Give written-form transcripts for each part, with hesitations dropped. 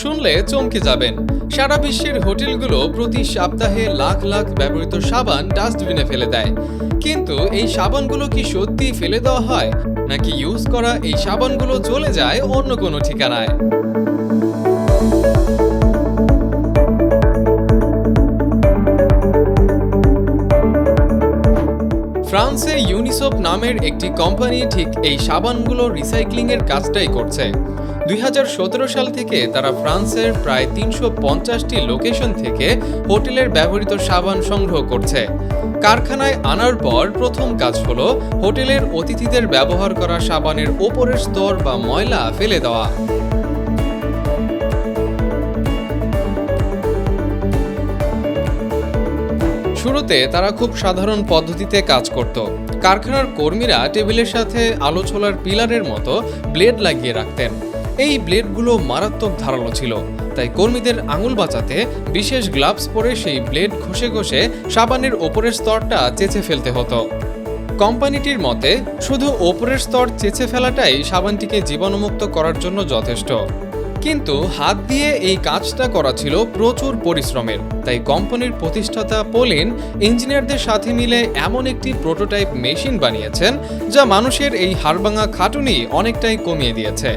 শুনলে চমকে যাবেন। সারা বিশ্বের হোটেলগুলো প্রতি সপ্তাহে লাখ লাখ ব্যবহৃত সাবান ডাস্টবিনে ফেলে দেয়। কিন্তু এই সাবানগুলো কি সত্যি ফেলে দেওয়া হয়, নাকি ইউজ করা এই সাবানগুলো চলে যায় অন্য কোনো ঠিকানায়? ফ্রান্সে ইউনিসোপ নামের একটি কোম্পানি ঠিক এই সাবানগুলো রিসাইক্লিং এর কাজটাই করছে। 2017 সাল থেকে তারা ফ্রান্সের প্রায় 350টি লোকেশন থেকে হোটেলের ব্যবহৃত সাবান সংগ্রহ করছে। কারখানায় আনার পর প্রথম কাজ হলো হোটেলের অতিথিদের ব্যবহার করা সাবানের ওপরের স্তর বা ময়লা ফেলে দেওয়া। শুরুতে তারা খুব সাধারণ পদ্ধতিতে কাজ করত। কারখানার কর্মীরা টেবিলের সাথে আলো ছোলার পিলারের মতো ব্লেড লাগিয়ে রাখতেন। এই ব্লেডগুলো মারাত্মক ধারালো ছিল, তাই কর্মীদের আঙুল বাঁচাতে বিশেষ গ্লাভস পরে সেই ব্লেড ঘষে ঘষে সাবানের ওপরের স্তরটা চেঁচে ফেলতে হতো। কোম্পানিটির মতে শুধু ওপরের স্তর চেঁচে ফেলাটাই সাবানটিকে জীবাণুমুক্ত করার জন্য যথেষ্ট। কিন্তু হাত দিয়ে এই কাজটা করা ছিল প্রচুর পরিশ্রমের, তাই কোম্পানির প্রতিষ্ঠাতা পলিন ইঞ্জিনিয়ারদের সাথে মিলে এমন একটি প্রোটোটাইপ মেশিন বানিয়েছেন যা মানুষের এই হাড়ভাঙা খাটুনি অনেকটাই কমিয়ে দিয়েছে।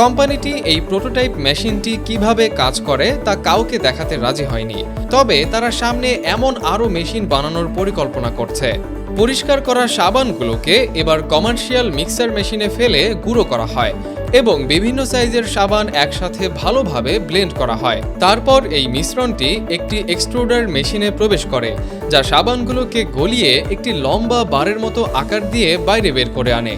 কোম্পানিটি এই প্রোটোটাইপ মেশিনটি কিভাবে কাজ করে তা কাউকে দেখাতে রাজি হয়নি, তবে তারা সামনে এমন আরও মেশিন বানানোর পরিকল্পনা করছে। পরিষ্কার করা সাবানগুলোকে এবার কমার্শিয়াল মিক্সার মেশিনে ফেলে গুঁড়ো করা হয় এবং বিভিন্ন সাইজের সাবান একসাথে ভালোভাবে ব্লেন্ড করা হয়। তারপর এই মিশ্রণটি একটি এক্সট্রুডার মেশিনে প্রবেশ করে, যা সাবানগুলোকে গলিয়ে একটি লম্বা বারের মতো আকার দিয়ে বাইরে বের করে আনে।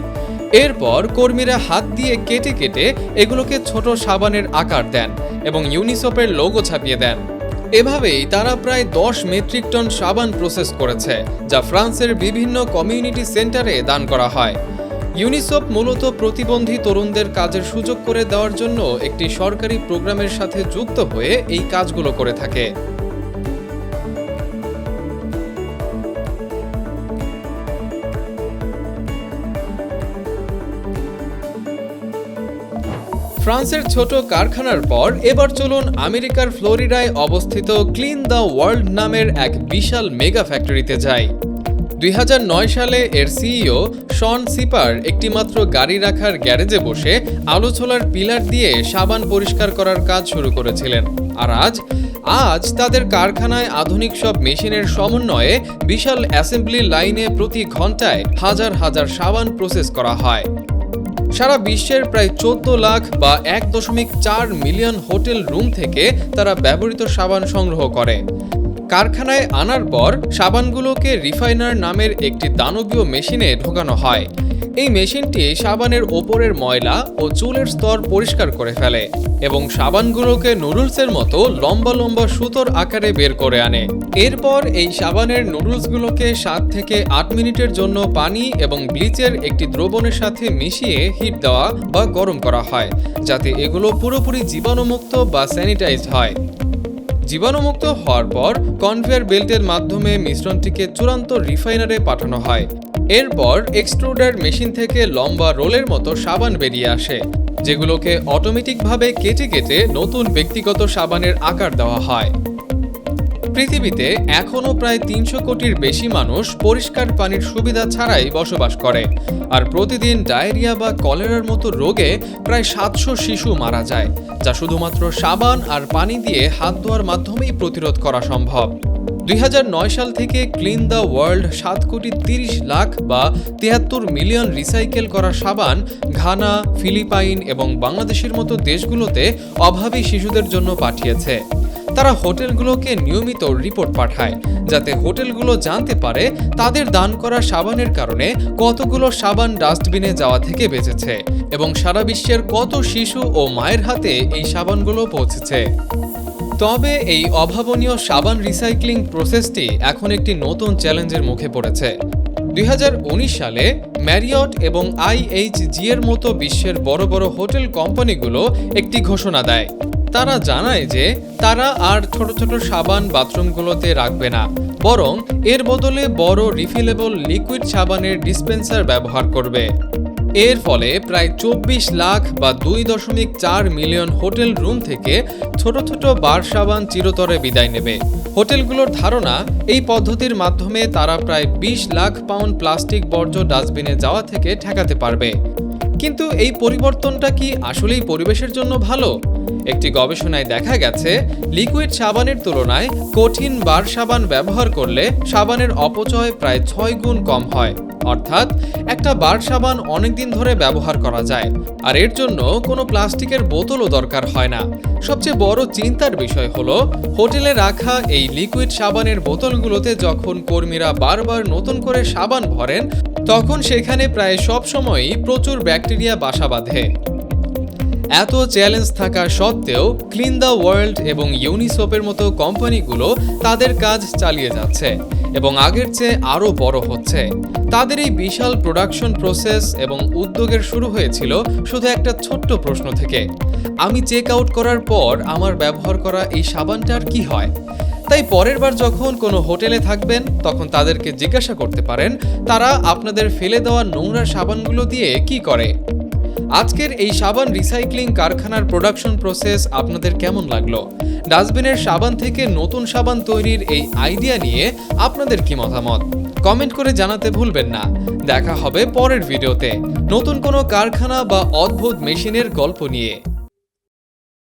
এরপর কর্মীরা হাত দিয়ে কেটে কেটে এগুলোকে ছোট সাবানের আকার দেন এবং ইউনিসোপের লোগো ছাপিয়ে দেন। এভাবেই তারা প্রায় 10 মেট্রিক টন সাবান প্রসেস করেছে, যা ফ্রান্সের বিভিন্ন কমিউনিটি সেন্টারে দান করা হয়। ইউনিসোপ মূলত প্রতিবন্ধী তরুণদের কাজের সুযোগ করে দেওয়ার জন্য একটি সরকারি প্রোগ্রামের সাথে যুক্ত হয়ে এই কাজগুলো করে থাকে। ফ্রান্সের ছোট কারখানার পর এবার চলুন আমেরিকার ফ্লোরিডায় অবস্থিত ক্লিন দ্য ওয়ার্ল্ড নামের এক বিশাল মেগা ফ্যাক্টরিতে যাই। 2009 সালে এর সিইও শন সিপার একটিমাত্র গাড়ি রাখার গ্যারেজে বসে আলো ছোলার পিলার দিয়ে সাবান পরিষ্কার করার কাজ শুরু করেছিলেন। আর আজ তাদের কারখানায় আধুনিক সব মেশিনের সমন্বয়ে বিশাল অ্যাসেম্বলি লাইনে প্রতি ঘন্টায় হাজার হাজার সাবান প্রসেস করা হয়। সারা বিশ্বের প্রায় 14 লাখ বা 1.4 মিলিয়ন হোটেল রুম থেকে তারা ব্যবহৃত সাবান সংগ্রহ করে। কারখানায় আনার পর সাবানগুলোকে রিফাইনার নামের একটি দানবীয় মেশিনে ঢোকানো হয়। এই মেশিনটি সাবানের ওপরের ময়লা ও চুলের স্তর পরিষ্কার করে ফেলে এবং সাবানগুলোকে নুডলসের মতো লম্বা লম্বা সুতোর আকারে বের করে আনে। এরপর এই সাবানের নুডলসগুলোকে 7 থেকে 8 মিনিটের জন্য পানি এবং ব্লিচের একটি দ্রবণের সাথে মিশিয়ে হিট দেওয়া বা গরম করা হয়, যাতে এগুলো পুরোপুরি জীবাণুমুক্ত বা স্যানিটাইজড হয়। জীবাণুমুক্ত হওয়ার পর কনভেয়ার বেল্টের মাধ্যমে মিশ্রণটিকে চূড়ান্ত রিফাইনারে পাঠানো হয়। এরপর এক্সট্রুডার মেশিন থেকে লম্বা রোলের মতো সাবান বেরিয়ে আসে, যেগুলোকে অটোমেটিকভাবে কেটে কেটে নতুন ব্যক্তিগত সাবানের আকার দেওয়া হয়। পৃথিবীতে এখনও প্রায় 300 কোটির বেশি মানুষ পরিষ্কার পানির সুবিধা ছাড়াই বসবাস করে, আর প্রতিদিন ডায়রিয়া বা কলেরার মতো রোগে প্রায় 700 শিশু মারা যায়, যা শুধুমাত্র সাবান আর পানি দিয়ে হাত ধোয়ার মাধ্যমেই প্রতিরোধ করা সম্ভব। 2009 সাল থেকে ক্লিন দ্য ওয়ার্ল্ড 7 কোটি 30 লাখ বা 73 মিলিয়ন রিসাইকেল করা সাবান ঘানা, ফিলিপাইন এবং বাংলাদেশের মতো দেশগুলোতে অভাবী শিশুদের জন্য পাঠিয়েছে। তারা হোটেলগুলোকে নিয়মিত রিপোর্ট পাঠায়, যাতে হোটেলগুলো জানতে পারে তাদের দান করা সাবানের কারণে কতগুলো সাবান ডাস্টবিনে যাওয়া থেকে বেঁচেছে এবং সারা বিশ্বের কত শিশু ও মায়ের হাতে এই সাবানগুলো পৌঁছেছে। তবে এই অভাবনীয় সাবান রিসাইক্লিং প্রসেসটি এখন একটি নতুন চ্যালেঞ্জের মুখে পড়েছে। 2019 সালে ম্যারিয়ট এবং IHG এর মতো বিশ্বের বড় বড় হোটেল কোম্পানিগুলো একটি ঘোষণা দেয়। তারা জানায় যে তারা আর ছোট ছোট সাবান বাথরুমগুলোতে রাখবে না, বরং এর বদলে বড় রিফিলেবল লিকুইড সাবানের ডিসপেন্সার ব্যবহার করবে। এর ফলে প্রায় 24 লাখ বা 2.4 মিলিয়ন হোটেল রুম থেকে ছোট ছোট বার সাবান চিরতরে বিদায় নেবে। হোটেলগুলোর ধারণা, এই পদ্ধতির মাধ্যমে তারা প্রায় 20 লাখ পাউন্ড প্লাস্টিক বর্জ্য ডাস্টবিনে যাওয়া থেকে ঠেকাতে পারবে। কিন্তু এই পরিবর্তনটা কি আসলেই পরিবেশের জন্য ভালো? একটি গবেষণায় দেখা গেছে, লিকুইড সাবানের তুলনায় কঠিন বার সাবান ব্যবহার করলে সাবানের অপচয় প্রায় 6 গুণ কম হয়। অর্থাৎ একটা বার সাবান অনেকদিন ধরে ব্যবহার করা যায়, আর এর জন্য কোনো প্লাস্টিকের বোতলও দরকার হয় না। সবচেয়ে বড় চিন্তার বিষয় হলো, হোটেলে রাখা এই লিকুইড সাবানের বোতলগুলোতে যখন কর্মীরা বারবার নতুন করে সাবান ভরেন, তখন সেখানে প্রায় সব সময়ই প্রচুর ব্যাকটেরিয়া বাসা বাঁধে। এত চ্যালেঞ্জ থাকা সত্ত্বেও ক্লিন দ্য ওয়ার্ল্ড এবং ইউনিসোপের মতো কোম্পানিগুলো তাদের কাজ চালিয়ে যাচ্ছে এবং আগের চেয়ে আরও বড় হচ্ছে। তাদের এই বিশাল প্রোডাকশন প্রসেস এবং উদ্যোগের শুরু হয়েছিল শুধু একটা ছোট্ট প্রশ্ন থেকে: আমি চেক আউট করার পর আমার ব্যবহার করা এই সাবানটার কি হয়? তাই পরের বার যখন কোনো হোটেলে থাকবেন, তখন তাদেরকে জিজ্ঞাসা করতে পারেন তারা আপনাদের ফেলে দেওয়া নোংরা সাবানগুলো দিয়ে কি করে। আজকের এই সাবান রিসাইক্লিং কারখানার প্রোডাকশন প্রসেস আপনাদের কেমন লাগলো? ডাস্টবিনের সাবান থেকে নতুন সাবান তৈরির এই আইডিয়া নিয়ে আপনাদের কি মতামত? কমেন্ট করে জানাতে ভুলবেন না। দেখা হবে পরের ভিডিওতে নতুন কোনো কারখানা বা অদ্ভুত মেশিনের গল্প নিয়ে।